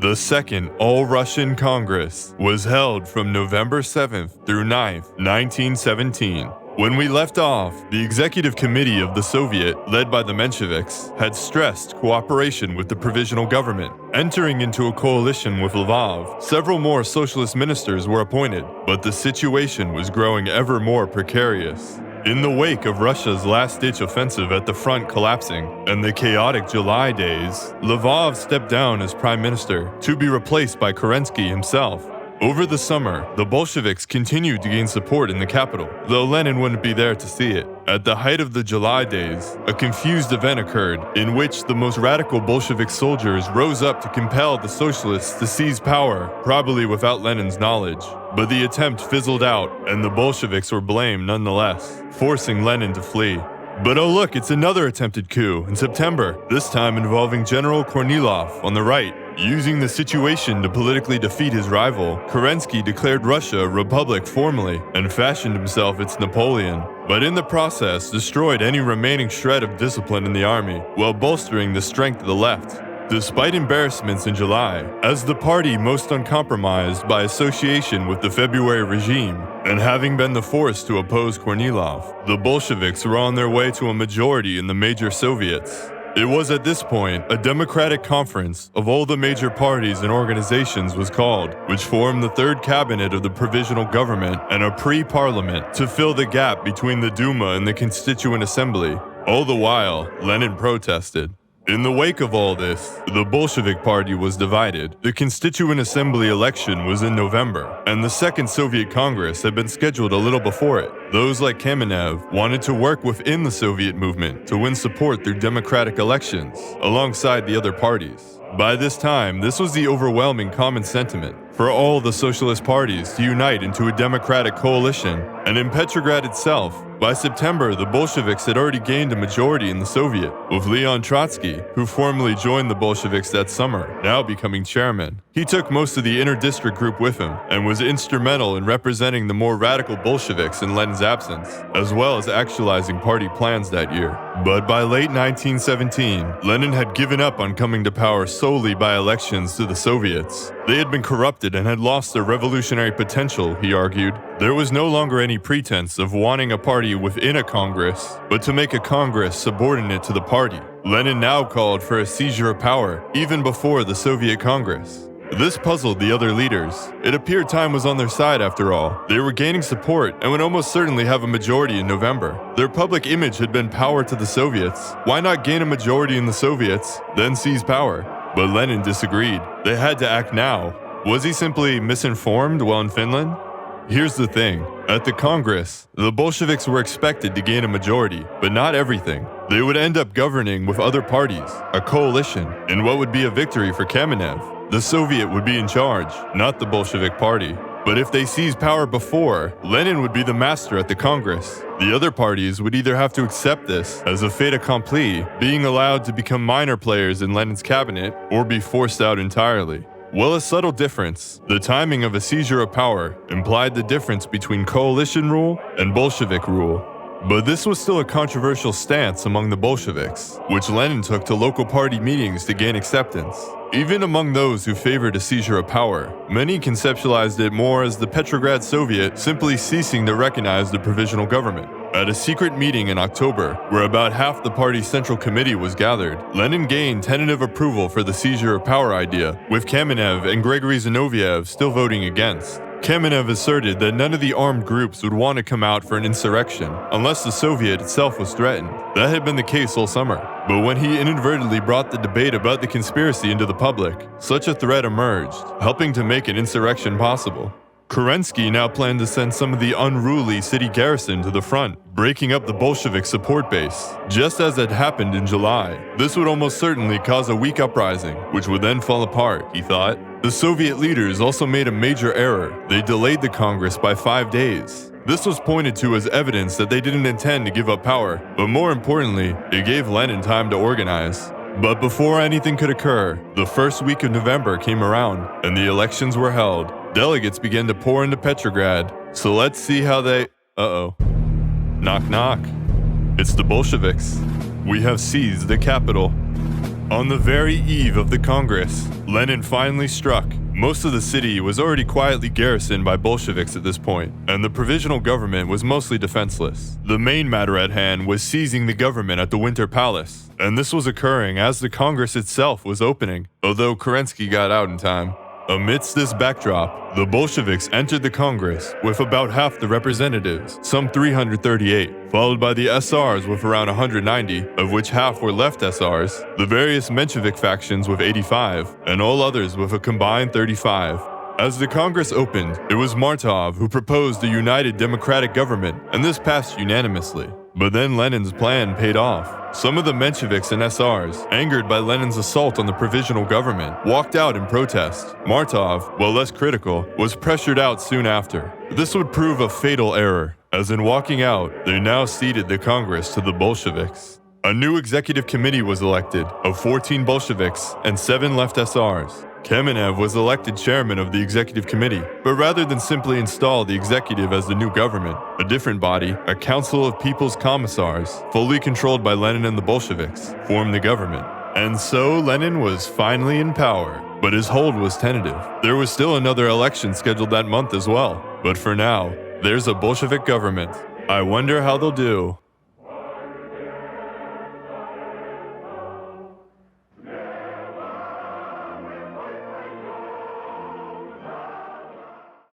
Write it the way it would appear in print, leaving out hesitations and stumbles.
The Second All-Russian Congress was held from November 7th through 9th, 1917. When we left off, the Executive Committee of the Soviet, led by the Mensheviks, had stressed cooperation with the Provisional Government. Entering into a coalition with Lvov, several more socialist ministers were appointed, but the situation was growing ever more precarious. In the wake of Russia's last-ditch offensive at the front collapsing and the chaotic July days, Lvov stepped down as prime minister to be replaced by Kerensky himself. Over the summer, the Bolsheviks continued to gain support in the capital, though Lenin wouldn't be there to see it. At the height of the July days, a confused event occurred in which the most radical Bolshevik soldiers rose up to compel the socialists to seize power, probably without Lenin's knowledge. But the attempt fizzled out, and the Bolsheviks were blamed nonetheless, forcing Lenin to flee. But oh look, it's another attempted coup in September, this time involving General Kornilov on the right. Using the situation to politically defeat his rival, Kerensky declared Russia a republic formally and fashioned himself its Napoleon, but in the process destroyed any remaining shred of discipline in the army while bolstering the strength of the left. Despite embarrassments in July, as the party most uncompromised by association with the February regime, and having been the force to oppose Kornilov, the Bolsheviks were on their way to a majority in the major Soviets. It was at this point a democratic conference of all the major parties and organizations was called, which formed the third cabinet of the Provisional Government and a pre-parliament to fill the gap between the Duma and the Constituent Assembly. All the while, Lenin protested. In the wake of all this, the Bolshevik Party was divided. The Constituent Assembly election was in November, and the Second Soviet Congress had been scheduled a little before it. Those like Kamenev wanted to work within the Soviet movement to win support through democratic elections, alongside the other parties. By this time, this was the overwhelming common sentiment for all the socialist parties to unite into a democratic coalition, and in Petrograd itself, by September, the Bolsheviks had already gained a majority in the Soviet, with Leon Trotsky, who formally joined the Bolsheviks that summer, now becoming chairman. He took most of the inter-district group with him, and was instrumental in representing the more radical Bolsheviks in Lenin's absence, as well as actualizing party plans that year. But by late 1917, Lenin had given up on coming to power solely by elections to the Soviets. They had been corrupted and had lost their revolutionary potential, he argued. There was no longer any pretense of wanting a party within a Congress, but to make a Congress subordinate to the party. Lenin now called for a seizure of power, even before the Soviet Congress. This puzzled the other leaders. It appeared time was on their side after all. They were gaining support and would almost certainly have a majority in November. Their public image had been power to the Soviets. Why not gain a majority in the Soviets, then seize power? But Lenin disagreed. They had to act now. Was he simply misinformed while in Finland? Here's the thing. At the Congress, the Bolsheviks were expected to gain a majority, but not everything. They would end up governing with other parties, a coalition, and what would be a victory for Kamenev. The Soviet would be in charge, not the Bolshevik Party. But if they seized power before, Lenin would be the master at the Congress. The other parties would either have to accept this as a fait accompli, being allowed to become minor players in Lenin's cabinet, or be forced out entirely. Well, a subtle difference. The timing of a seizure of power implied the difference between coalition rule and Bolshevik rule. But this was still a controversial stance among the Bolsheviks, which Lenin took to local party meetings to gain acceptance. Even among those who favored a seizure of power, many conceptualized it more as the Petrograd Soviet simply ceasing to recognize the Provisional Government. At a secret meeting in October, where about half the party's central committee was gathered, Lenin gained tentative approval for the seizure of power idea, with Kamenev and Grigory Zinoviev still voting against. Kamenev asserted that none of the armed groups would want to come out for an insurrection unless the Soviet itself was threatened. That had been the case all summer. But when he inadvertently brought the debate about the conspiracy into the public, such a threat emerged, helping to make an insurrection possible. Kerensky now planned to send some of the unruly city garrison to the front, breaking up the Bolshevik support base. Just as had happened in July, this would almost certainly cause a weak uprising, which would then fall apart, he thought. The Soviet leaders also made a major error. They delayed the Congress by 5 days. This was pointed to as evidence that they didn't intend to give up power, but more importantly, it gave Lenin time to organize. But before anything could occur, the first week of November came around, and the elections were held. Delegates began to pour into Petrograd, so let's see how they... Knock knock. It's the Bolsheviks. We have seized the capital. On the very eve of the Congress, Lenin finally struck. Most of the city was already quietly garrisoned by Bolsheviks at this point, and the Provisional Government was mostly defenseless. The main matter at hand was seizing the government at the Winter Palace, and this was occurring as the Congress itself was opening, although Kerensky got out in time. Amidst this backdrop, the Bolsheviks entered the Congress with about half the representatives, some 338, followed by the SRs with around 190, of which half were left SRs, the various Menshevik factions with 85, and all others with a combined 35. As the Congress opened, it was Martov who proposed a united democratic government, and this passed unanimously. But then Lenin's plan paid off. Some of the Mensheviks and SRs, angered by Lenin's assault on the Provisional Government, walked out in protest. Martov, while less critical, was pressured out soon after. This would prove a fatal error, as in walking out, they now ceded the Congress to the Bolsheviks. A new executive committee was elected, of 14 Bolsheviks and 7 left SRs. Kamenev was elected chairman of the executive committee, but rather than simply install the executive as the new government, a different body, a council of people's commissars, fully controlled by Lenin and the Bolsheviks, formed the government. And so Lenin was finally in power, but his hold was tentative. There was still another election scheduled that month as well, but for now, there's a Bolshevik government. I wonder how they'll do.